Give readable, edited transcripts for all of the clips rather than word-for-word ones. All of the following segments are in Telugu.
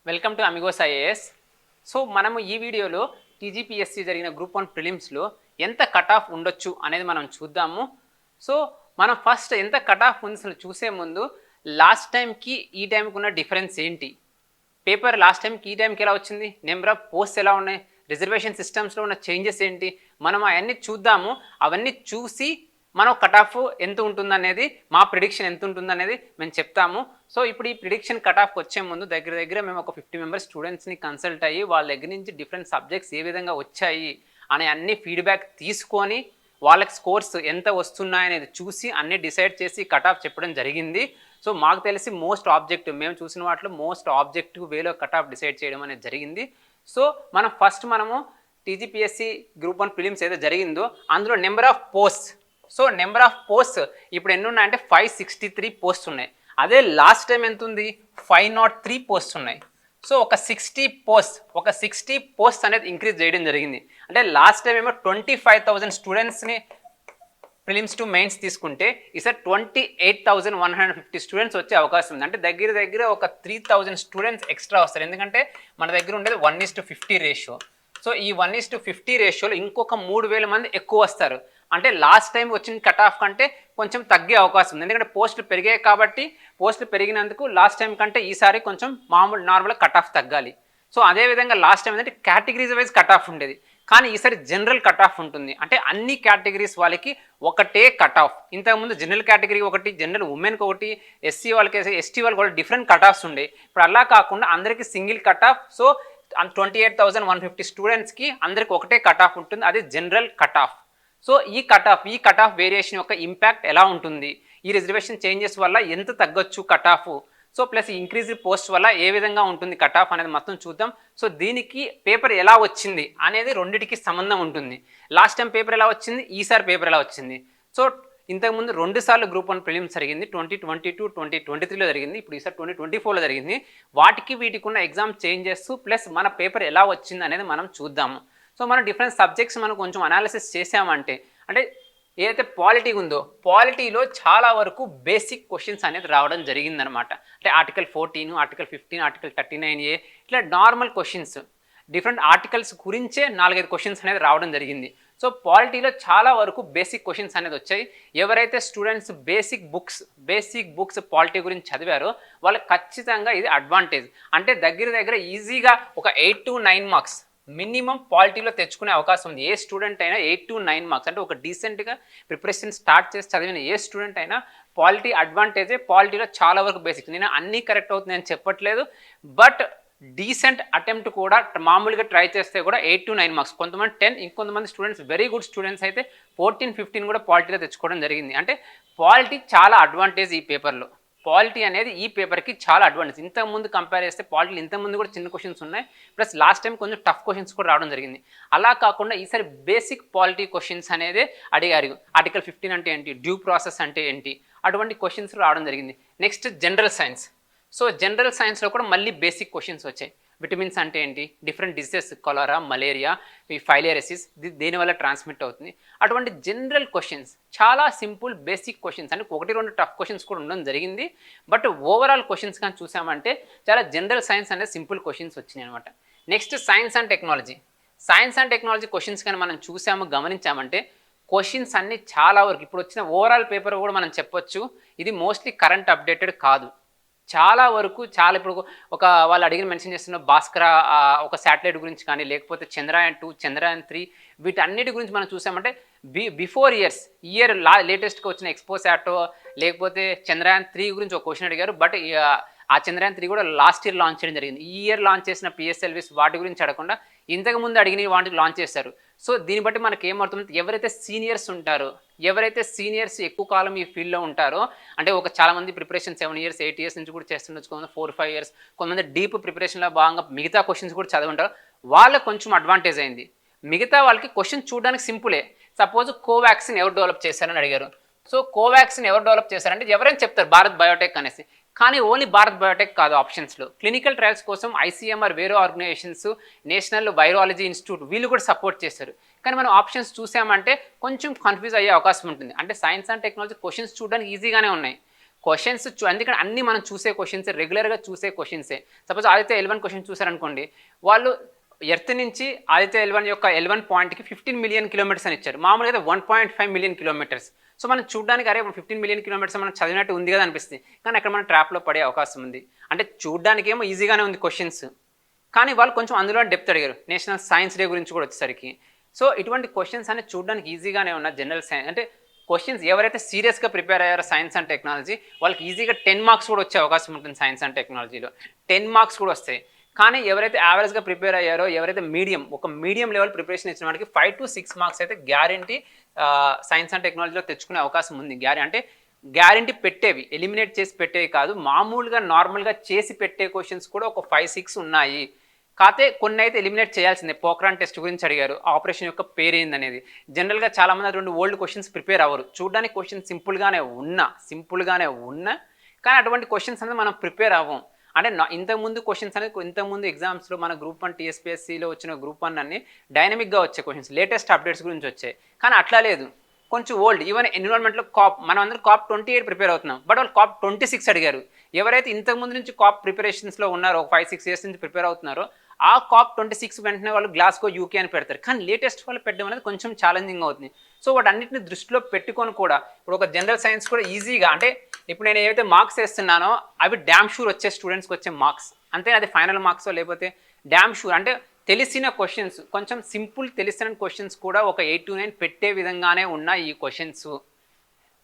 Welcome to Amigos IAS. So మనము ఈ వీడియోలో టీజీపీఎస్సీ జరిగిన గ్రూప్ 1 ప్రిలిమ్స్లో ఎంత కట్ ఆఫ్ ఉండొచ్చు అనేది మనం చూద్దాము. సో మనం ఫస్ట్ ఎంత కట్ ఆఫ్ ఉంది చూసే ముందు లాస్ట్ టైంకి ఈ టైంకి ఉన్న డిఫరెన్స్ ఏంటి, పేపర్ లాస్ట్ టైంకి ఈ టైంకి ఎలా వచ్చింది, నెంబర్ ఆఫ్ పోస్ట్స్ ఎలా ఉన్నాయి, రిజర్వేషన్ సిస్టమ్స్లో ఉన్న చేంజెస్ ఏంటి, మనం అవన్నీ చూద్దాము. అవన్నీ చూసి మనం కట్ ఆఫ్ ఎంత ఉంటుందనేది, మా ప్రిడిక్షన్ ఎంత ఉంటుందనేది మేము చెప్తాము. సో ఇప్పుడు ఈ ప్రిడిక్షన్ కట్ ఆఫ్కి వచ్చే ముందు దగ్గర మేము ఒక 50 మెంబర్స్ స్టూడెంట్స్ని కన్సల్ట్ అయ్యి వాళ్ళ దగ్గర నుంచి డిఫరెంట్ సబ్జెక్ట్స్ ఏ విధంగా వచ్చాయి అనే అన్ని ఫీడ్బ్యాక్ తీసుకొని వాళ్ళకి స్కోర్స్ ఎంత వస్తున్నాయనేది చూసి అన్ని డిసైడ్ చేసి కట్ ఆఫ్ చెప్పడం జరిగింది. సో మాకు తెలిసి మేము చూసిన వాటిలో మోస్ట్ ఆబ్జెక్టివ్ వేలో కట్ ఆఫ్ డిసైడ్ చేయడం అనేది జరిగింది. సో మనము టీజీపీఎస్సీ గ్రూప్ 1 ప్రిలిమ్స్ ఏదో జరిగిందో అందులో number of posts. So number of posts ఇప్పుడు ఎన్ని ఉన్నాయంటే 563 పోస్ట్స్ ఉన్నాయి. అదే లాస్ట్ టైం ఎంత ఉంది, 503 పోస్ట్స్ ఉన్నాయి. సో ఒక 60 పోస్ట్ అనేది ఇంక్రీజ్ చేయడం జరిగింది. అంటే లాస్ట్ టైం ఏమో 25,000 స్టూడెంట్స్ని ప్రిలిమ్స్ టు మెయిన్స్ తీసుకుంటే ఈసారి 28,150 స్టూడెంట్స్ వచ్చే అవకాశం ఉంది. అంటే దగ్గర ఒక 3,000 స్టూడెంట్స్ ఎక్స్ట్రా వస్తారు. ఎందుకంటే మన దగ్గర ఉండేది 1:50 రేషియో. సో ఈ 1:50 రేషియోలో ఇంకొక 3,000 మంది ఎక్కువ వస్తారు. అంటే లాస్ట్ టైం వచ్చిన కట్ ఆఫ్ కంటే కొంచెం తగ్గే అవకాశం ఉంది. ఎందుకంటే పోస్టులు పెరిగాయి కాబట్టి పోస్టులు పెరిగినందుకు లాస్ట్ టైం కంటే ఈసారి కొంచెం నార్మల్గా కట్ ఆఫ్ తగ్గాలి. సో అదేవిధంగా లాస్ట్ టైం ఏంటంటే కేటగిరీస్ వైజ్ కట్ ఆఫ్ ఉండేది, కానీ ఈసారి జనరల్ కట్ ఆఫ్ ఉంటుంది. అంటే అన్ని కేటగిరీస్ వాళ్ళకి ఒకటే కట్ ఆఫ్. ఇంతకుముందు జనరల్ కేటగిరీ ఒకటి, జనరల్ ఉమెన్కి ఒకటి, ఎస్సీ వాళ్ళకి, ఎస్టీ వాళ్ళకి కూడా డిఫరెంట్ కట్ ఆఫ్స్ ఉండే. ఇప్పుడు అలా కాకుండా అందరికీ సింగిల్ కట్ ఆఫ్. సో 28,150 స్టూడెంట్స్కి అందరికి ఒకటే కట్ ఆఫ్ ఉంటుంది, అది జనరల్ కట్ ఆఫ్. సో ఈ కట్ ఆఫ్ వేరియేషన్ యొక్క ఇంపాక్ట్ ఎలా ఉంటుంది, ఈ రిజర్వేషన్ చేంజెస్ వల్ల ఎంత తగ్గొచ్చు cut off, so plus increase post వల్ల ఏ విధంగా ఉంటుంది కట్ ఆఫ్ అనేది మొత్తం చూద్దాం. సో దీనికి పేపర్ ఎలా వచ్చింది అనేది రెండింటికి సంబంధం ఉంటుంది. లాస్ట్ టైం పేపర్ ఎలా వచ్చింది, ఈసారి పేపర్ ఎలా వచ్చింది. సో ఇంతకుముందు 2 సార్లు గ్రూప్ 1 ప్రిలిమ్స్ జరిగింది, 2022, 2023లో జరిగింది, ఇప్పుడు ఈసారి 2024లో జరిగింది. వీటికి ఉన్న ఎగ్జామ్ చేంజెస్ ప్లస్ మన పేపర్ ఎలా వచ్చింది అనేది మనం చూద్దాము. సో మనం డిఫరెంట్ సబ్జెక్ట్స్ మనం కొంచెం అనాలిసిస్ చేసామంటే, అంటే ఏదైతే పాలిటీ ఉందో పాలిటీలో చాలా వరకు బేసిక్ క్వశ్చన్స్ అనేది రావడం జరిగిందనమాట. అంటే ఆర్టికల్ 14, ఆర్టికల్ 15, ఆర్టికల్ 39A ఇట్లా నార్మల్ క్వశ్చన్స్, డిఫరెంట్ ఆర్టికల్స్ గురించే 4-5 క్వశ్చన్స్ అనేది రావడం జరిగింది. సో పాలిటీలో చాలా వరకు బేసిక్ క్వశ్చన్స్ అనేది వచ్చాయి. ఎవరైతే స్టూడెంట్స్ బేసిక్ బుక్స్ పాలిటీ గురించి చదివారో వాళ్ళకి ఖచ్చితంగా ఇది అడ్వాంటేజ్. అంటే దగ్గర ఈజీగా ఒక 8 to 9 మార్క్స్ మినిమం పాలిటీలో తెచ్చుకునే అవకాశం ఉంది. ఏ స్టూడెంట్ అయినా 8 to 9 మార్క్స్, అంటే ఒక డీసెంట్గా ప్రిపరేషన్ స్టార్ట్ చేసి చదివిన ఏ స్టూడెంట్ అయినా పాలిటీ అడ్వాంటేజే. పాలిటీలో చాలా వరకు బేసిక్స్, నేను అన్నీ కరెక్ట్ అవుతుంది అని చెప్పట్లేదు, బట్ డీసెంట్ అటెంప్ట్ కూడా మామూలుగా ట్రై చేస్తే కూడా 8 to 9 మార్క్స్, కొంతమంది 10, ఇంకొంతమంది స్టూడెంట్స్ వెరీ గుడ్ స్టూడెంట్స్ అయితే 14, 15 కూడా పాలిటీలో తెచ్చుకోవడం జరిగింది. అంటే పాలిటీ చాలా అడ్వాంటేజ్ ఈ పేపర్లో. పాలిటీ అనేది ఈ పేపర్కి చాలా అడ్వాంటేజ్. ఇంతకుముందు కంపేర్ చేస్తే పాలిటీలు ఇంతకుముందు కూడా చిన్న క్వశ్చన్స్ ఉన్నాయి, ప్లస్ లాస్ట్ టైం కొంచెం టఫ్ క్వశ్చన్స్ కూడా రావడం జరిగింది. అలా కాకుండా ఈసారి బేసిక్ పాలిటీ క్వశ్చన్స్ అనేది అడిగారు. ఆర్టికల్ 15 అంటే ఏంటి, డ్యూ ప్రాసెస్ అంటే ఏంటి, అటువంటి క్వశ్చన్స్ రావడం జరిగింది. Next general science. So general సైన్స్లో కూడా మళ్ళీ బేసిక్ క్వశ్చన్స్ వచ్చాయి. విటమిన్స్ అంటే ఏంటి, డిఫరెంట్ డిసీజెస్, కలరా, మలేరియా, ఈ ఫైలేరిసిస్ దేనివల్ల ట్రాన్స్మిట్ అవుతుంది, అటువంటి జనరల్ క్వశ్చన్స్ చాలా సింపుల్ బేసిక్ క్వశ్చన్స్. అంటే 1-2 టఫ్ క్వశ్చన్స్ కూడా ఉండడం జరిగింది, బట్ ఓవరాల్ క్వశ్చన్స్ కానీ చూసామంటే చాలా జనరల్ సైన్స్ అనేది సింపుల్ క్వశ్చన్స్ వచ్చినాయి అనమాట. Next science and technology questions కానీ మనం గమనించామంటే క్వశ్చన్స్ అన్ని చాలా వరకు ఇప్పుడు వచ్చిన ఓవరాల్ పేపర్ కూడా మనం చెప్పొచ్చు ఇది మోస్ట్లీ కరెంట్ అప్డేటెడ్ కాదు. చాలా వరకు ఇప్పుడు ఒక వాళ్ళు అడిగిన మెన్షన్ చేస్తున్న భాస్కర ఒక శాటిలైట్ గురించి కానీ, లేకపోతే చంద్రయాన్ 2, చంద్రయాన్ 3 వీటన్నిటి గురించి మనం చూసామంటే బిఫోర్ ఇయర్ లేటెస్ట్గా వచ్చిన ఎక్స్పోసాటో లేకపోతే చంద్రయాన్ 3 గురించి ఒక క్వశ్చన్ అడిగారు. బట్ ఆ చంద్రయాన్ 3 కూడా లాస్ట్ ఇయర్ లాంచ్ చేయడం జరిగింది. ఈ ఇయర్ లాంచ్ చేసిన పిఎస్ఎల్విస్ వాటి గురించి అడగకుండా ఇంతకుముందు అడిగిన వాటికి లాంచ్ చేశారు. సో దీన్ని బట్టి మనకి ఏమవుతుంది, ఎవరైతే సీనియర్స్ ఎక్కువ కాలం ఈ ఫీల్డ్లో ఉంటారో, అంటే ఒక చాలామంది ప్రిపరేషన్ 7 years 8 years నుంచి కూడా చేస్తుండొచ్చు, కొంతమంది 4-5 years, కొంతమంది డీప్ ప్రిపరేషన్లో భాగంగా మిగతా క్వశ్చన్స్ కూడా చదువుంటారు, వాళ్ళకి కొంచెం అడ్వాంటేజ్ అయింది. మిగతా వాళ్ళకి క్వశ్చన్ చూడడానికి సింపులే. సపోజ్ కోవాక్సిన్ ఎవరు డెవలప్ చేశారని అడిగారు. సో కోవాక్సిన్ ఎవరు డెవలప్ చేశారంటే ఎవరైనా చెప్తారు భారత్ బయోటెక్ అనేసి, కానీ ఓన్లీ భారత్ బయోటెక్ కాదు ఆప్షన్స్లో. క్లినికల్ ట్రయల్స్ కోసం ఐసీఎంఆర్, వేరే ఆర్గనైజేషన్స్, నేషనల్ వైరాలజీ ఇన్స్టిట్యూట్ వీళ్ళు కూడా సపోర్ట్ చేశారు. కానీ మనం ఆప్షన్స్ చూసామంటే కొంచెం కన్ఫ్యూజ్ అయ్యే అవకాశం ఉంటుంది. అంటే సైన్స్ అండ్ టెక్నాలజీ క్వశ్చన్స్ చూడడానికి ఈజీగానే ఉన్నాయి, క్వశ్చన్స్ ఎందుకంటే అన్ని మనం చూసే క్వశ్చన్స్ రెగ్యులర్గా చూసే క్వశ్చన్సే. సపోజ్ ఆదిత్య L1 క్వశ్చన్ చూసారనుకోండి, వాళ్ళు ఎర్త్ నుంచి ఆదిత్య L1 యొక్క L1 పాయింట్కి 15 మిలియన్ కిలోమీటర్స్ అని ఇచ్చారు. మామూలుగా అయితే 1.5 మిలియన్ కిలోమీటర్స్. సో మనం చూడడానికి అరే 15 మిలియన్ కిలోమీటర్స్ మనం చదివినట్టు ఉంది కదా అనిపిస్తుంది, కానీ అక్కడ మనం ట్రాప్లో పడే అవకాశం ఉంది. అంటే చూడడానికి ఏమో ఈజీగానే ఉంది క్వశ్చన్స్, కానీ వాళ్ళు కొంచెం అందులో డెప్త్ అడిగారు. నేషనల్ సైన్స్ డే గురించి కూడా వచ్చేసరికి సో ఇటువంటి క్వశ్చన్స్ అనేది చూడడానికి ఈజీగానే ఉన్న జనరల్ సైన్స్ అంటే క్వశ్చన్స్ ఎవరైతే సీరియస్గా ప్రిపేర్ అయ్యారో సైన్స్ అండ్ టెక్నాలజీ వాళ్ళకి ఈజీగా 10 మార్క్స్ కూడా వచ్చే అవకాశం ఉంటుంది. సైన్స్ అండ్ టెక్నాలజీలో 10 మార్క్స్ కూడా వస్తాయి. కానీ ఎవరైతే యావరేజ్గా ప్రిపేర్ అయ్యారో, ఎవరైతే ఒక మీడియం లెవెల్ ప్రిపరేషన్ ఇచ్చిన వాడికి 5 to 6 మార్క్స్ అయితే గ్యారంటీ సైన్స్ అండ్ టెక్నాలజీలో తెచ్చుకునే అవకాశం ఉంది. గ్యారంటీ పెట్టేవి, ఎలిమినేట్ చేసి పెట్టేవి కాదు, మామూలుగా నార్మల్గా చేసి పెట్టే క్వశ్చన్స్ కూడా ఒక 5-6 ఉన్నాయి. కాకపోతే కొన్ని అయితే ఎలిమినేట్ చేయాల్సిందే. పోక్రాన్ టెస్ట్ గురించి అడిగారు, ఆపరేషన్ యొక్క పేరు ఏందనేది. జనరల్గా చాలామంది అటువంటి ఓల్డ్ క్వశ్చన్స్ ప్రిపేర్ అవ్వరు. చూడడానికి క్వశ్చన్ సింపుల్గానే ఉన్నా కానీ అటువంటి క్వశ్చన్స్ అనేది మనం ప్రిపేర్ అవ్వం. అంటే ఇంతకుముందు క్వశ్చన్స్ అనేది ఇంతకుముందు ఎగ్జామ్స్లో మన గ్రూప్ 1 TSPSCలో వచ్చిన గ్రూప్ 1 అన్ని డైనమిక్గా వచ్చే క్వశ్చన్స్, లేటెస్ట్ అప్డేట్స్ గురించి వచ్చాయి. కానీ అట్లా లేదు, కొంచెం ఓల్డ్. ఈవెన్ ఎన్విరాన్మెంట్లో మనం అందరం COP 28 ప్రిపేర్ అవుతున్నాం, బట్ వాళ్ళు COP 26 అడిగారు. ఎవరైతే ఇంతకుముందు నుంచి COP ప్రిపరేషన్స్లో ఉన్నారో, ఒక 5-6 years నుంచి ప్రిపేర్ అవుతున్నారో, ఆ COP 26 వెంటనే వాళ్ళు గ్లాస్గో UK అని పెడతారు. కానీ లేటెస్ట్ వాళ్ళు పెట్టడం అనేది కొంచెం ఛాలెంజింగ్ అవుతుంది. సో వాటన్నిటిని దృష్టిలో పెట్టుకొని కూడా ఇప్పుడు ఒక జనరల్ సైన్స్ కూడా ఈజీగా, అంటే ఇప్పుడు నేను ఏవైతే మార్క్స్ వేస్తున్నానో అవి డ్యామ్ షూర్ వచ్చే స్టూడెంట్స్కి వచ్చే మార్క్స్ అంతే. అది ఫైనల్ మార్క్స్ లేకపోతే డ్యామ్ షూర్ అంటే తెలిసిన క్వశ్చన్స్, కొంచెం సింపుల్ తెలిసిన క్వశ్చన్స్ కూడా ఒక 8 to 9 పెట్టే విధంగానే ఉన్న ఈ క్వశ్చన్స్,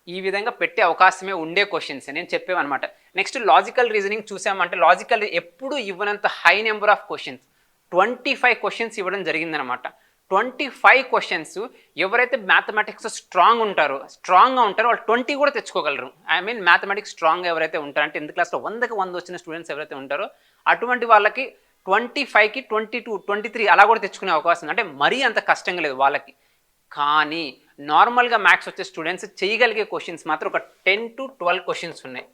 ఈ విధంగా పెట్టే అవకాశమే ఉండే క్వశ్చన్స్ నేను చెప్పేవన్నమాట. నెక్స్ట్ లాజికల్ రీజనింగ్ చూసామంటే, లాజికల్ ఎప్పుడు ఇవ్వనంత high number of questions 25 questions ఇవ్వడం జరిగిందనమాట. 25 క్వశ్చన్స్ ఎవరైతే మ్యాథమెటిక్స్ స్ట్రాంగ్గా ఉంటారో వాళ్ళు 20 కూడా తెచ్చుకోగలరు. మ్యాథమెటిక్స్ స్ట్రాంగ్గా ఎవరైతే ఉంటారో, అంటే 10th క్లాస్లో 100కి 100 వచ్చిన స్టూడెంట్స్ ఎవరైతే ఉంటారో అటువంటి వాళ్ళకి 25కి 22, 23 అలా కూడా తెచ్చుకునే అవకాశం ఉంది. అంటే మరీ అంత కష్టంగా లేదు వాళ్ళకి. కానీ నార్మల్గా మ్యాథ్స్ వచ్చే స్టూడెంట్స్ చేయగలిగే క్వశ్చన్స్ మాత్రం ఒక 10 to 12 క్వశ్చన్స్ ఉన్నాయి.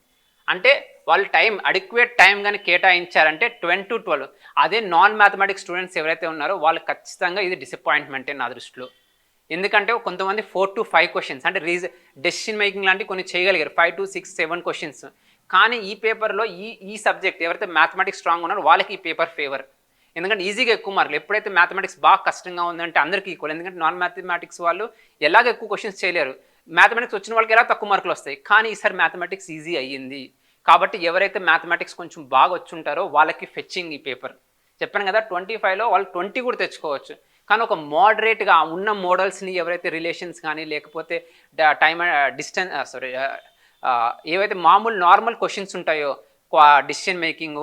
అంటే వాళ్ళు అడిక్వేట్ టైం కానీ కేటాయించారంటే 10 to 12. అదే నాన్ మ్యాథమెటిక్స్ స్టూడెంట్స్ ఎవరైతే ఉన్నారో వాళ్ళు ఖచ్చితంగా ఇది డిసప్పాయింట్మెంటే నా దృష్టిలో. ఎందుకంటే కొంతమంది 4 to 5 క్వశ్చన్స్ అంటే డెసిషన్ మేకింగ్ లాంటి కొన్ని చేయగలిగారు, 5 to 6, 7 క్వశ్చన్స్. కానీ ఈ పేపర్లో ఈ సబ్జెక్ట్ ఎవరైతే మ్యాథమెటిక్స్ స్ట్రాంగ్ ఉన్నారో వాళ్ళకి ఈ పేపర్ ఫేవర్. ఎందుకంటే ఈజీగా ఎక్కువ మార్కులు. ఎప్పుడైతే మ్యాథమెటిక్స్ బాగా కష్టంగా ఉందంటే అందరికీ ఈక్వల్. ఎందుకంటే నాన్ మ్యాథమెటిక్స్ వాళ్ళు ఎలాగ ఎక్కువ క్వశ్చన్స్ చేయలేరు, మ్యాథమెటిక్స్ వచ్చిన వాళ్ళకి ఎలా తక్కువ మార్కులు వస్తాయి. కానీ ఈసారి మ్యాథమెటిక్స్ ఈజీ అయ్యింది కాబట్టి ఎవరైతే మ్యాథమెటిక్స్ కొంచెం బాగా వచ్చుంటారో వాళ్ళకి ఫెచ్చింగ్ ఈ పేపర్. చెప్పాను కదా 25లో వాళ్ళు 20 కూడా తెచ్చుకోవచ్చు. కానీ ఒక మోడరేట్గా ఉన్న మోడల్స్ని ఎవరైతే రిలేషన్స్ కానీ లేకపోతే ఏవైతే మామూలు నార్మల్ క్వశ్చన్స్ ఉంటాయో, డిసిషన్ మేకింగ్,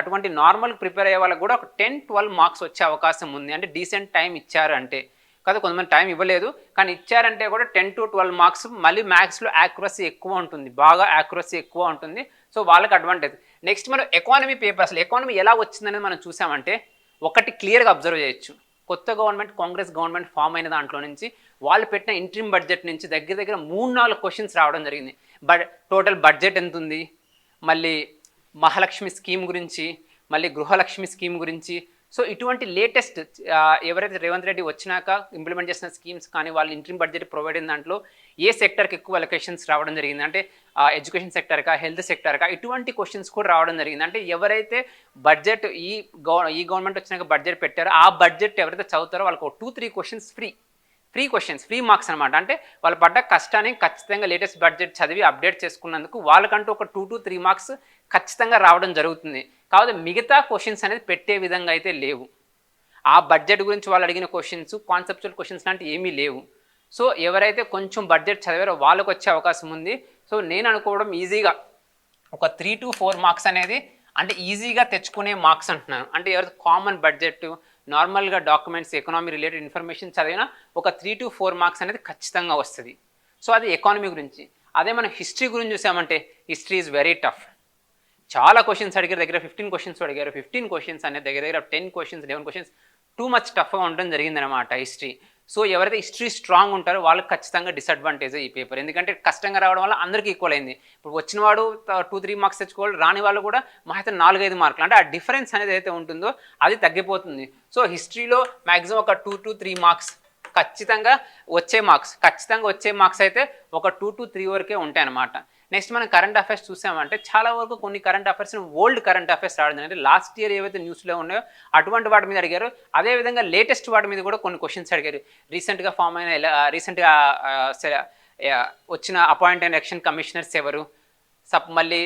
అటువంటి నార్మల్ ప్రిపేర్ అయ్యే వాళ్ళకి కూడా ఒక 10-12 మార్క్స్ వచ్చే అవకాశం ఉంది. అంటే డీసెంట్ టైం ఇచ్చారు అంటే. కదా కొంతమంది టైం ఇవ్వలేదు, కానీ ఇచ్చారంటే కూడా 10 to 12 మార్క్స్. మళ్ళీ మ్యాథ్స్లో యాక్యురసీ ఎక్కువ ఉంటుంది, బాగా యాక్యురసీ ఎక్కువ ఉంటుంది. సో వాళ్ళకి అడ్వాంటేజ్. నెక్స్ట్ మనం ఎకానమీ పేపర్, అసలు ఎకానమీ ఎలా వచ్చిందనేది మనం చూసామంటే ఒకటి క్లియర్గా అబ్జర్వ్ చేయొచ్చు. కొత్త గవర్నమెంట్, కాంగ్రెస్ గవర్నమెంట్ ఫామ్ అయిన దాంట్లో నుంచి వాళ్ళు పెట్టిన ఇంట్రీమ్ బడ్జెట్ నుంచి దగ్గర 3-4 క్వశ్చన్స్ రావడం జరిగింది. టోటల్ బడ్జెట్ ఎంత ఉంది, మళ్ళీ మహాలక్ష్మి స్కీమ్ గురించి, మళ్ళీ గృహలక్ష్మి స్కీమ్ గురించి. సో ఇటువంటి లేటెస్ట్ ఎవరైతే రేవంత్ రెడ్డి వచ్చినాక ఇంప్లిమెంట్ చేసిన స్కీమ్స్ కానీ వాళ్ళు ఇంట్రీమ్ బడ్జెట్ ప్రొవైడ్ అయిన దాంట్లో ఏ సెక్టర్కి ఎక్కువ అలొకేషన్స్ రావడం జరిగింది అంటే ఎడ్యుకేషన్ సెక్టర్కా, హెల్త్ సెక్టర్కా, ఇటువంటి క్వశ్చన్స్ కూడా రావడం జరిగింది. అంటే ఎవరైతే బడ్జెట్ ఈ గవర్నమెంట్ వచ్చినాక బడ్జెట్ పెట్టారో ఆ బడ్జెట్ ఎవరైతే చదువుతారో వాళ్ళకి 2-3 క్వశ్చన్స్ ఫ్రీ మార్క్స్ అనమాట. అంటే వాళ్ళు పడ్డ కష్టాన్ని ఖచ్చితంగా లేటెస్ట్ బడ్జెట్ చదివి అప్డేట్ చేసుకున్నందుకు వాళ్ళకంటూ ఒక 2 to 3 మార్క్స్ ఖచ్చితంగా రావడం జరుగుతుంది. కాకపోతే మిగతా క్వశ్చన్స్ అనేది పెట్టే విధంగా అయితే లేవు. ఆ బడ్జెట్ గురించి వాళ్ళు అడిగిన క్వశ్చన్స్, కాన్సెప్చువల్ క్వశ్చన్స్ లాంటివి ఏమీ లేవు. సో ఎవరైతే కొంచెం బడ్జెట్ చదివారో వాళ్ళకు వచ్చే అవకాశం ఉంది. సో నేను అనుకోవడం ఈజీగా ఒక 3 to 4 మార్క్స్ అనేది అంటే ఈజీగా తెచ్చుకునే మార్క్స్ అంటున్నాను. అంటే ఎవరైతే కామన్ బడ్జెట్, నార్మల్గా డాక్యుమెంట్స్, ఎకనామీ రిలేటెడ్ ఇన్ఫర్మేషన్ చదివినా ఒక 3 to 4 మార్క్స్ అనేది ఖచ్చితంగా వస్తుంది. సో అది ఎకానమీ గురించి. అదే మనం హిస్టరీ గురించి చూసామంటే హిస్టరీ ఈజ్ వెరీ టఫ్. చాలా క్వశ్చన్స్ అడిగారు, దగ్గర 15 క్వశ్చన్స్ అడిగారు. 15 క్వశ్చన్స్ అనేది దగ్గర 10 క్వశ్చన్స్, 11 క్వశ్చన్స్ టూ మచ్ టఫ్గా ఉండడం జరిగిందనమాట హిస్టరీ. సో ఎవరైతే హిస్టరీ స్ట్రాంగ్ ఉంటారో వాళ్ళకి ఖచ్చితంగా డిసడ్వాంటేజ్ ఈ పేపర్. ఎందుకంటే కష్టంగా రావడం వల్ల అందరికీ ఈక్వల్ అయింది. ఇప్పుడు వచ్చిన వాడు 2-3 మార్క్స్ తెచ్చుకోవాలి, రాని వాళ్ళు కూడా మహా 4-5 మార్కులు. అంటే ఆ డిఫరెన్స్ అనేది అయితే ఉంటుందో అది తగ్గిపోతుంది. సో హిస్టరీలో మ్యాక్సిమం ఒక 2 to 3 మార్క్స్ ఖచ్చితంగా వచ్చే మార్క్స్ అయితే ఒక 2 to 3 వరకే ఉంటాయి అన్నమాట. నెక్స్ట్ మనం కరెంట్ అఫైర్స్ చూసామంటే చాలా వరకు కొన్ని current affairs old current affairs రావడం అంటే లాస్ట్ ఇయర్ ఏవైతే న్యూస్లో ఉన్నాయో అటువంటి వాటి మీద అడిగారు. అదేవిధంగా లేటెస్ట్ వాటి మీద కూడా కొన్ని క్వశ్చన్స్ అడిగారు. రీసెంట్గా ఫామ్ అయిన రీసెంట్గా వచ్చిన అపాయింట్ అయిన ఎలక్షన్ కమిషనర్స్ ఎవరు, మళ్ళీ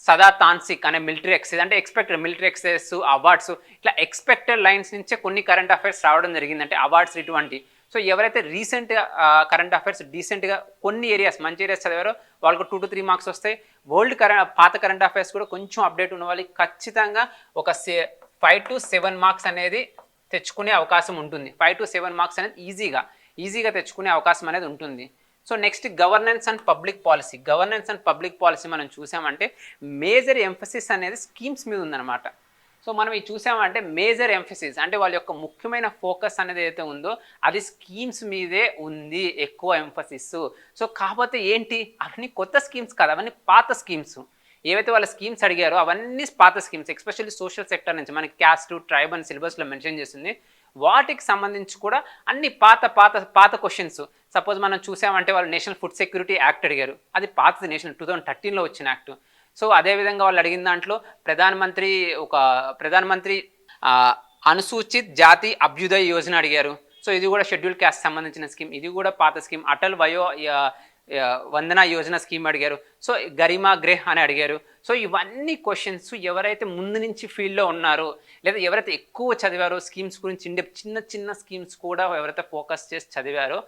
సదా తాన్సిక్ అనే మిలిటరీ ఎక్సైజ్ అంటే ఎక్స్పెక్టెడ్ మిలిటరీ ఎక్సైజ్ అవార్డ్స్, ఇట్లా ఎక్స్పెక్టెడ్ లైన్స్ నుంచే కొన్ని కరెంట్ అఫైర్స్ రావడం జరిగింది. అంటే అవార్డ్స్ ఇటువంటి. సో ఎవరైతే రీసెంట్గా కరెంట్ అఫైర్స్ డీసెంట్గా కొన్ని ఏరియాస్ మంచి ఏరియాస్ చదివారో వాళ్ళకు 2 to 3 మార్క్స్ వస్తాయి. పాత కరెంట్ అఫైర్స్ కూడా కొంచెం అప్డేట్ ఉన్న వాళ్ళకి ఖచ్చితంగా ఒక 5 to 7 మార్క్స్ అనేది తెచ్చుకునే అవకాశం ఉంటుంది. 5 to 7 మార్క్స్ అనేది ఈజీగా తెచ్చుకునే అవకాశం అనేది ఉంటుంది. So next governance and public policy మనం చూసామంటే మేజర్ ఎంఫసిస్ అనేది స్కీమ్స్ మీద ఉందన్నమాట. సో మనం ఇది చూసామంటే మేజర్ ఎంఫసిస్ అంటే వాళ్ళ యొక్క ముఖ్యమైన ఫోకస్ అనేది ఏదైతే ఉందో అది స్కీమ్స్ మీదే ఉంది, ఎక్కువ ఎంఫసిస్. సో కాకపోతే ఏంటి, అవన్నీ కొత్త స్కీమ్స్ కాదు, అవన్నీ పాత స్కీమ్స్. ఏవైతే వాళ్ళ స్కీమ్స్ అడిగారో అవన్నీ పాత స్కీమ్స్, ఎస్పెషల్లీ సోషల్ సెక్టర్ నుంచి మనకి క్యాస్ట్ ట్రైబ్ అని సిలబస్లో మెన్షన్ చేస్తుంది. వాటికి సంబంధించి కూడా అన్ని పాత క్వశ్చన్స్. సపోజ్ మనం చూసామంటే వాళ్ళు నేషనల్ ఫుడ్ సెక్యూరిటీ యాక్ట్ అడిగారు, అది పాతది, 2013లో వచ్చిన యాక్ట్. సో అదేవిధంగా వాళ్ళు అడిగిన దాంట్లో ప్రధానమంత్రి అనుసూచిత్ జాతి అభ్యుదయ యోజన అడిగారు. సో ఇది కూడా షెడ్యూల్ క్యాస్ట్ సంబంధించిన స్కీమ్, ఇది కూడా పాత స్కీమ్. అటల్ వయో వందన యోజన స్కీమ్ అడిగారు. సో గరిమా గ్రేహ్ అని అడిగారు. సో ఇవన్నీ క్వశ్చన్స్ ఎవరైతే ముందు నుంచి ఫీల్డ్లో ఉన్నారో లేదా ఎవరైతే ఎక్కువ చదివారో స్కీమ్స్ గురించి చిన్న స్కీమ్స్ కూడా ఎవరైతే ఫోకస్ చేసి చదివారో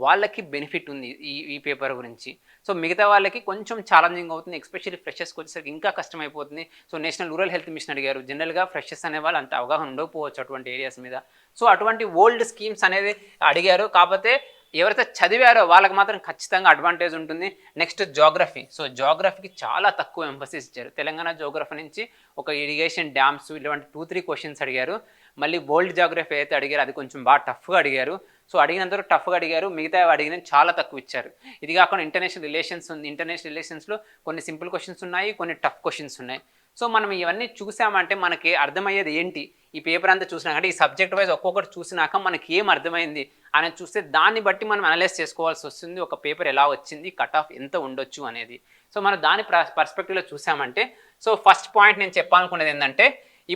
వాళ్ళకి బెనిఫిట్ ఉంది ఈ పేపర్ గురించి. సో మిగతా వాళ్ళకి కొంచెం ఛాలెంజింగ్ అవుతుంది, ఎస్పెషల్లీ ఫ్రెషర్స్కి వచ్చేసరికి ఇంకా కష్టమైపోతుంది. So national rural health machine అడిగారు. జనరల్గా ఫ్రెషర్స్ అనే వాళ్ళు అంత అవగాహన ఉండకపోవచ్చు అటువంటి ఏరియాస్ మీద. సో అటువంటి ఓల్డ్ స్కీమ్స్ అనేది అడిగారు. కాకపోతే ఎవరైతే చదివారో వాళ్ళకి మాత్రం ఖచ్చితంగా అడ్వాంటేజ్ ఉంటుంది. Next geography. సో జోగ్రఫీకి చాలా తక్కువ ఎంఫసిస్ ఇచ్చారు. తెలంగాణ జోగ్రఫీ నుంచి ఒక ఇరిగేషన్ డ్యామ్స్ ఇలాంటి 2-3 క్వశ్చన్స్ అడిగారు. మళ్ళీ వరల్డ్ జోగ్రఫీ అయితే అడిగారు, అది కొంచెం బాగా టఫ్గా అడిగారు. సో అడిగినందరూ టఫ్గా అడిగారు, మిగతా అడిగిన చాలా తక్కువ ఇచ్చారు. ఇది కాకుండా ఇంటర్నేషనల్ రిలేషన్స్ ఉంది. ఇంటర్నేషనల్ రిలేషన్స్లో కొన్ని సింపుల్ క్వశ్చన్స్ ఉన్నాయి, కొన్ని టఫ్ క్వశ్చన్స్ ఉన్నాయి. సో మనం ఇవన్నీ చూసామంటే మనకి అర్థమయ్యేది ఏంటి, ఈ పేపర్ అంతా చూసినాకంటే ఈ సబ్జెక్ట్ వైజ్ ఒక్కొక్కటి చూసినాక మనకి ఏం అర్థమైంది అనేది చూస్తే దాన్ని బట్టి మనం అనలైజ్ చేసుకోవాల్సి వస్తుంది. ఒక పేపర్ ఎలా వచ్చింది, కట్ ఆఫ్ ఎంత ఉండొచ్చు అనేది. సో మనం దాని పర్స్పెక్టివ్లో చూసామంటే, సో ఫస్ట్ పాయింట్ నేను చెప్పాలనుకునేది ఏంటంటే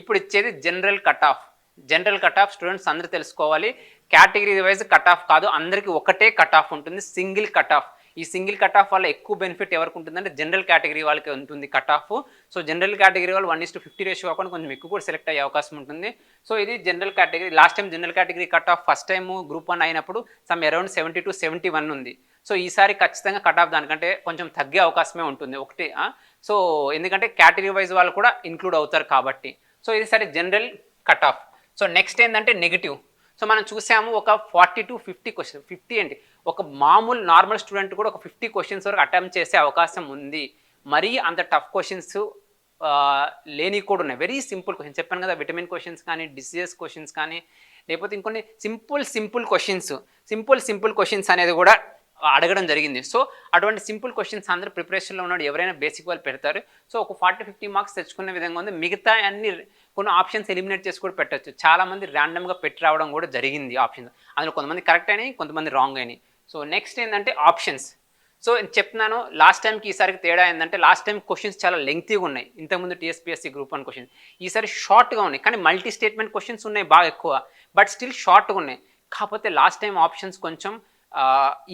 ఇప్పుడు ఇచ్చేది జనరల్ కట్ ఆఫ్ స్టూడెంట్స్ అందరూ తెలుసుకోవాలి. కేటగిరీ వైజ్ కట్ ఆఫ్ కాదు, అందరికీ ఒకటే కట్ ఆఫ్ ఉంటుంది, సింగిల్ కట్ ఆఫ్. ఈ సింగిల్ కట్ ఆఫ్ వల్ల ఎక్కువ బెనిఫిట్ ఎవరికి ఉంటుందంటే జనరల్ కేటగిరీ వాళ్ళకి ఉంటుంది cut off. So general category వాళ్ళు 1:50 రేషియో కాకుండా కొంచెం ఎక్కువ కూడా సెలెక్ట్ అయ్యే అవకాశం ఉంటుంది. సో ఇది general category. Last time general category cut of first time group 1 అయినప్పుడు అరౌండ్ 70 to 71 ఉంది. సో ఈసారి ఖచ్చితంగా కట్ ఆఫ్ దానికంటే కొంచెం తగ్గే అవకాశమే ఉంటుంది ఒకటి. సో ఎందుకంటే కేటగిరీ వైజ్ వాళ్ళు కూడా ఇంక్లూడ్ అవుతారు కాబట్టి. సో ఇది సరే general cut off. So next ఏంటంటే నెగిటివ్. సో మనం చూసాము ఒక 40 to 50 క్వశ్చన్. 50 ఏంటి, ఒక మామూలు నార్మల్ స్టూడెంట్ కూడా ఒక 50 క్వశ్చన్స్ వరకు అటెంప్ట్ చేసే అవకాశం ఉంది. మరీ అంత టఫ్ క్వశ్చన్స్ లేని కూడా ఉన్నాయి. వెరీ సింపుల్ క్వశ్చన్స్ చెప్పాను కదా, విటమిన్ క్వశ్చన్స్ కానీ, డిసీజెస్ క్వశ్చన్స్ కానీ, లేకపోతే ఇంకొన్ని సింపుల్ క్వశ్చన్స్ అనేది కూడా అడగడం జరిగింది. సో అటువంటి సింపుల్ క్వశ్చన్స్ అందరూ ప్రిపరేషన్లో ఉన్నాడు, ఎవరైనా బేసిక్ వాళ్ళు పెడతారు. సో ఒక 40-50 మార్క్స్ తెచ్చుకునే విధంగా ఉంది. మిగతా అన్ని కొన్ని ఆప్షన్స్ ఎలిమినేట్ చేసి కూడా పెట్టచ్చు. చాలామంది ర్యాండమ్గా పెట్టి రావడం కూడా జరిగింది ఆప్షన్స్. అందులో కొంతమంది కరెక్ట్ అయినాయి, కొంతమంది రాంగ్ అయినాయి. సో నెక్స్ట్ ఏంటంటే ఆప్షన్స్. సో చెప్తున్నాను, లాస్ట్ టైంకి ఈసారికి తేడా ఏంటంటే లాస్ట్ టైం క్వశ్చన్స్ చాలా లెంగ్తీగా ఉన్నాయి. ఇంతకుముందు టీఎస్పీఎస్సీ గ్రూప్ 1 క్వశ్చన్స్ ఈసారి షార్ట్గా ఉన్నాయి, కానీ మల్టీ స్టేట్మెంట్ క్వశ్చన్స్ ఉన్నాయి బాగా ఎక్కువ, బట్ స్టిల్ షార్ట్గా ఉన్నాయి. కాకపోతే లాస్ట్ టైం ఆప్షన్స్ కొంచెం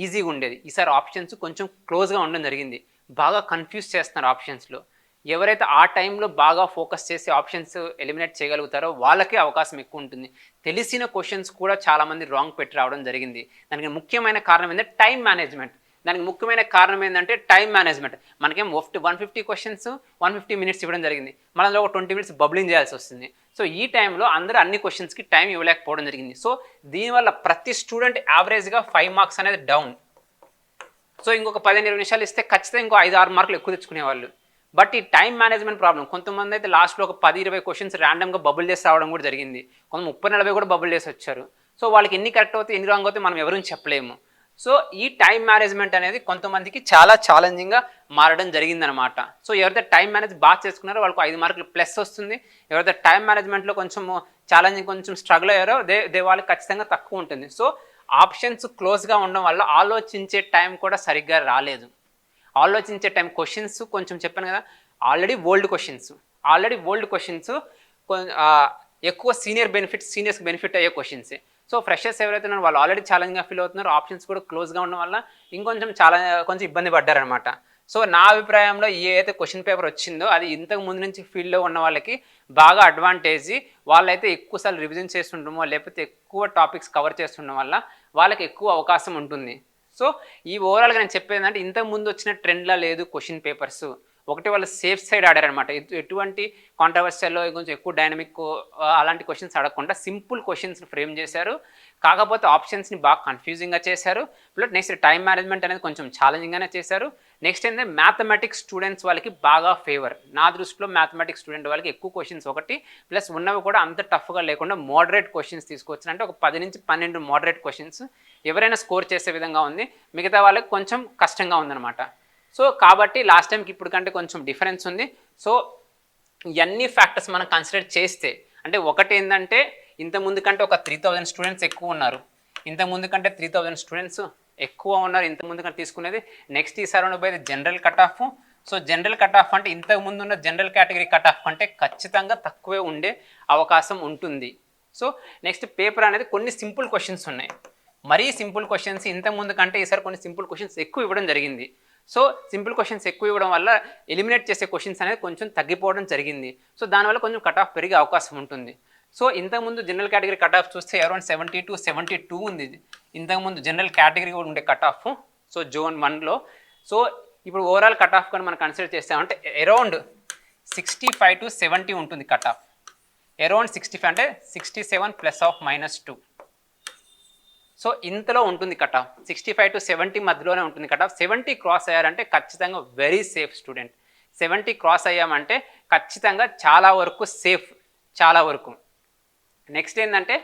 ఈజీగా ఉండేది, ఈసారి ఆప్షన్స్ కొంచెం క్లోజ్గా ఉండడం జరిగింది. బాగా కన్ఫ్యూజ్ చేస్తున్నారు ఆప్షన్స్లో. ఎవరైతే ఆ టైంలో బాగా ఫోకస్ చేసి ఆప్షన్స్ ఎలిమినేట్ చేయగలుగుతారో వాళ్ళకే అవకాశం ఎక్కువ ఉంటుంది. తెలిసిన క్వశ్చన్స్ కూడా చాలామంది రాంగ్ పెట్టి రావడం జరిగింది. దానికి ముఖ్యమైన కారణం ఏంటంటే టైం మేనేజ్మెంట్. మనకేం 150 క్వశ్చన్స్ 150 మినిట్స్ ఇవ్వడం జరిగింది, మనలో ఒక 20 మినిట్స్ బబ్లింగ్ చేయాల్సి వస్తుంది. సో ఈ టైంలో అందరూ అన్ని క్వశ్చన్స్కి టైం ఇవ్వలేకపోవడం జరిగింది. సో దీనివల్ల ప్రతి స్టూడెంట్ యావరేజ్గా 5 మార్క్స్ అనేది డౌన్. సో ఇంకొక 15-20 నిమిషాలు ఇస్తే ఖచ్చితంగా ఇంకో 5-6 మార్కులు ఎక్కువ తెచ్చుకునేవాళ్ళు. బట్ ఈ టైం మేనేజ్మెంట్ ప్రాబ్లం. కొంతమంది అయితే లాస్ట్లో ఒక 10-20 క్వశ్చన్స్ ర్యాండమ్గా బబుల్ చేసి రావడం కూడా జరిగింది. కొంత 30-40 కూడా బబుల్ చేసి వచ్చారు. సో వాళ్ళకి ఎన్ని కరెక్ట్ అవుతాయి ఎన్ని రాంగ్ అవుతాయి మనం ఎవరూ చెప్పలేము. సో ఈ టైం మేనేజ్మెంట్ అనేది కొంతమందికి చాలా ఛాలెంజింగ్గా మారడం జరిగిందనమాట. సో ఎవరైతే టైం మేనేజ్ బాగా చేసుకున్నారో వాళ్ళకు 5 మార్కులు ప్లస్ వస్తుంది. ఎవరైతే టైం మేనేజ్మెంట్లో కొంచెం కొంచెం స్ట్రగుల్ అయ్యారో వాళ్ళకి ఖచ్చితంగా తక్కువ ఉంటుంది. సో ఆప్షన్స్ క్లోజ్గా ఉండడం వల్ల ఆలోచించే టైం కూడా సరిగ్గా రాలేదు. ఆలోచించే టైం క్వశ్చన్స్ కొంచెం చెప్పాను కదా, ఆల్రెడీ ఓల్డ్ క్వశ్చన్స్ ఎక్కువ సీనియర్స్కి బెనిఫిట్ అయ్యే క్వశ్చన్సే. సో ఫ్రెషర్స్ ఎవరైతే ఉన్నారో వాళ్ళు ఆల్రెడీ ఛాలెంజ్గా ఫీల్ అవుతున్నారు, ఆప్షన్స్ కూడా క్లోజ్గా ఉండడం వల్ల కొంచెం ఇబ్బంది పడ్డారనమాట. సో నా అభిప్రాయంలో ఏదైతే క్వశ్చన్ పేపర్ వచ్చిందో అది ఇంతకు ముందు నుంచి ఫీల్డ్లో ఉన్న వాళ్ళకి బాగా అడ్వాంటేజ్. వాళ్ళైతే ఎక్కువసార్లు రివిజన్ చేస్తుండమో లేకపోతే ఎక్కువ టాపిక్స్ కవర్ చేస్తుండడం వల్ల వాళ్ళకి ఎక్కువ అవకాశం ఉంటుంది. సో ఈ ఓవరాల్గా నేను చెప్పేది అంటే ఇంతకు ముందు వచ్చిన ట్రెండ్లా లేదు క్వశ్చన్ పేపర్స్. ఒకటి వాళ్ళు సేఫ్ సైడ్ ఆడారనమాట. ఎటువంటి కాంట్రవర్షియల్లో కొంచెం ఎక్కువ డైనమిక్ అలాంటి క్వశ్చన్స్ అడగకుండా సింపుల్ క్వశ్చన్స్ని ఫ్రేమ్ చేశారు. కాకపోతే ఆప్షన్స్ని బాగా కన్ఫ్యూజింగ్గా చేశారు. ప్లస్ నెక్స్ట్ టైం మేనేజ్మెంట్ అనేది కొంచెం ఛాలెంజింగ్గానే చేశారు. నెక్స్ట్ ఏంటంటే మ్యాథమెటిక్స్ స్టూడెంట్స్ వాళ్ళకి బాగా ఫేవర్. నా దృష్టిలో మ్యాథమెటిక్స్ స్టూడెంట్ వాళ్ళకి ఎక్కువ క్వశ్చన్స్ ఒకటి, ప్లస్ ఉన్నవి కూడా అంత టఫ్గా లేకుండా మోడరేట్ క్వశ్చన్స్ తీసుకొచ్చిన అంటే ఒక 10 నుంచి 12 మోడరేట్ క్వశ్చన్స్ ఎవరైనా స్కోర్ చేసే విధంగా ఉంది. మిగతా వాళ్ళకి కొంచెం కష్టంగా ఉందన్నమాట. సో కాబట్టి లాస్ట్ టైంకి ఇప్పుడు కంటే కొంచెం డిఫరెన్స్ ఉంది. సో ఇవన్నీ ఫ్యాక్టర్స్ మనం కన్సిడర్ చేస్తే అంటే ఒకటి ఏంటంటే ఇంతకుముందు కంటే ఒక 3000 స్టూడెంట్స్ ఎక్కువ ఉన్నారు. ఇంతకుముందు కంటే 3000 స్టూడెంట్స్ ఎక్కువ ఉన్నారు ఇంతకుముందు కంటే తీసుకునేది. నెక్స్ట్ ఈసారి ఉండబోయేది general cut off. So general cut off అంటే ఇంతకుముందు ఉన్న జనరల్ కేటగిరీ కట్ ఆఫ్ అంటే ఖచ్చితంగా తక్కువే ఉండే అవకాశం ఉంటుంది. సో నెక్స్ట్ పేపర్ అనేది కొన్ని సింపుల్ క్వశ్చన్స్ ఉన్నాయి. మరీ సింపుల్ క్వశ్చన్స్ ఇంతకుముందు కంటే ఈసారి కొన్ని సింపుల్ క్వశ్చన్స్ ఎక్కువ ఇవ్వడం జరిగింది. సో సింపుల్ క్వశ్చన్స్ ఎక్కువ ఇవ్వడం వల్ల ఎలిమినేట్ చేసే క్వశ్చన్స్ అనేది కొంచెం తగ్గిపోవడం జరిగింది. సో దానివల్ల కొంచెం కట్ ఆఫ్ పెరిగే అవకాశం ఉంటుంది. సో ఇంతకుముందు జనరల్ కేటగిరీ కట్ ఆఫ్ చూస్తే అరౌండ్ 70 to 72 ఉంది ఇంతకుముందు జనరల్ కేటగిరీ కూడా ఉండే కట్ ఆఫ్. సో జోన్ 1లో. సో ఇప్పుడు ఓవరాల్ కట్ ఆఫ్ కానీ మనం కన్సిడర్ చేస్తామంటే అరౌండ్ 65 to 70 ఉంటుంది కట్ ఆఫ్. అరౌండ్ 65 అంటే 67 +−2. సో ఇంతలో ఉంటుంది కట్ ఆఫ్. 65 to 70 మధ్యలోనే ఉంటుంది కట్ ఆఫ్. 70 క్రాస్ అయ్యారంటే ఖచ్చితంగా వెరీ సేఫ్ స్టూడెంట్. 70 క్రాస్ అయ్యామంటే ఖచ్చితంగా చాలా వరకు సేఫ్, చాలా వరకు. నెక్స్ట్ ఏంటంటే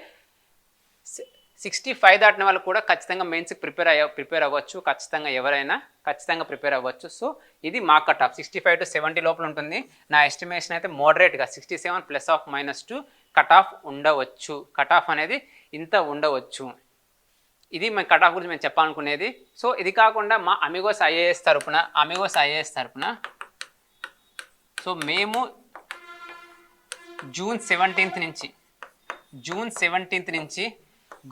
65 దాటిన వాళ్ళు కూడా ఖచ్చితంగా మెయిన్స్కి ప్రిపేర్ అవ్వచ్చు. ఖచ్చితంగా ఎవరైనా ఖచ్చితంగా ప్రిపేర్ అవ్వచ్చు. సో ఇది మా కట్ ఆఫ్ 65 to 70 లోపల ఉంటుంది. నా ఎస్టిమేషన్ అయితే మోడరేట్గా 67 +−2 కట్ ఆఫ్ ఉండవచ్చు. కట్ ఆఫ్ అనేది ఇంత ఉండవచ్చు. ఇది మన కట్ ఆఫ్ గురించి మేము చెప్పాలనుకునేది. సో ఇది కాకుండా మా అమిగోస్ ఐఏఎస్ తరపున సో మేము జూన్ 17th నుంచి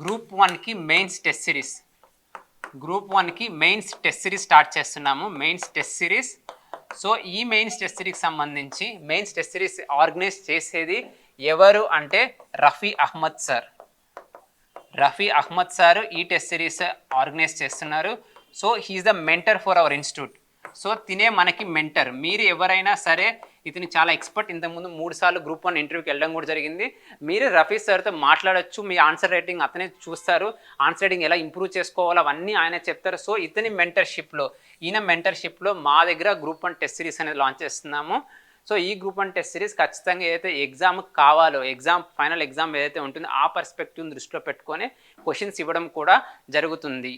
గ్రూప్ 1కి మెయిన్స్ టెస్ట్ సిరీస్ స్టార్ట్ చేస్తున్నాము. Mains test series. సో ఈ మెయిన్స్ టెస్ట్ సిరీస్కి సంబంధించి మెయిన్స్ టెస్ట్ సిరీస్ ఆర్గనైజ్ చేసేది ఎవరు అంటే రఫీ అహ్మద్ సార్ ఈ టెస్ట్ సిరీస్ ఆర్గనైజ్ చేస్తున్నారు. So he is the mentor for our institute. So తినే మనకి మెంటర్. మీరు ఎవరైనా సరే ఇతని చాలా ఎక్స్పర్ట్. ఇంతకుముందు 3 సార్లు గ్రూప్ 1 ఇంటర్వ్యూకి వెళ్ళడం కూడా జరిగింది. మీరు రఫీ సార్తో మాట్లాడచ్చు. మీ ఆన్సర్ రైటింగ్ అతనే చూస్తారు. ఆన్సర్ రైటింగ్ ఎలా ఇంప్రూవ్ చేసుకోవాలో అవన్నీ ఆయనే చెప్తారు. సో ఈయన మెంటర్షిప్లో మా దగ్గర గ్రూప్ 1 టెస్ట్ సిరీస్ అనేది లాంచ్ చేస్తున్నాము. సో ఈ గ్రూప్ 1 టెస్ట్ సిరీస్ ఖచ్చితంగా ఏదైతే ఎగ్జామ్ కావాలో ఫైనల్ ఎగ్జామ్ ఏదైతే ఉంటుందో ఆ పర్స్పెక్టివ్ని దృష్టిలో పెట్టుకొని క్వశ్చన్స్ ఇవ్వడం కూడా జరుగుతుంది.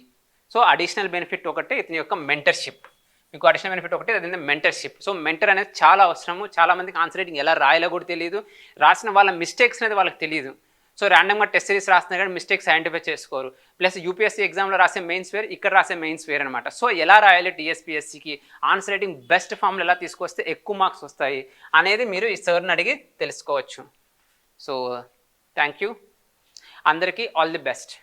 సో అడిషనల్ బెనిఫిట్ ఒకటి ఇతని యొక్క మెంటర్షిప్. మీకు అడిషనల్ బెనిఫిట్ ఒకటి అదే మెంటర్షిప్. సో మెంటర్ అనేది చాలా అవసరము. చాలామందికి ఆన్సర్ రైటింగ్ ఎలా రాయాలో కూడా తెలియదు. రాసిన వాళ్ళ మిస్టేక్స్ అనేది వాళ్ళకి తెలియదు. సో ర్యాండమ్గా టెస్ట్ సిరీస్ రాస్తున్నా కానీ మిస్టేక్స్ ఐడెంటిఫై చేసుకోరు. ప్లస్ యూపీఎస్సీ ఎగ్జామ్లో రాసే మెయిన్స్ వేర్, ఇక్కడ రాసే మెయిన్స్ వేర్ అనమాట. సో ఎలా రాయాలి టీఎస్పీఎస్సీకి ఆన్సర్ రైటింగ్ బెస్ట్ ఫామ్లో ఎలా తీసుకొస్తే ఎక్కువ మార్క్స్ వస్తాయి అనేది మీరు ఈ సార్ని అడిగి తెలుసుకోవచ్చు. So thank you. అందరికీ ఆల్ ది బెస్ట్.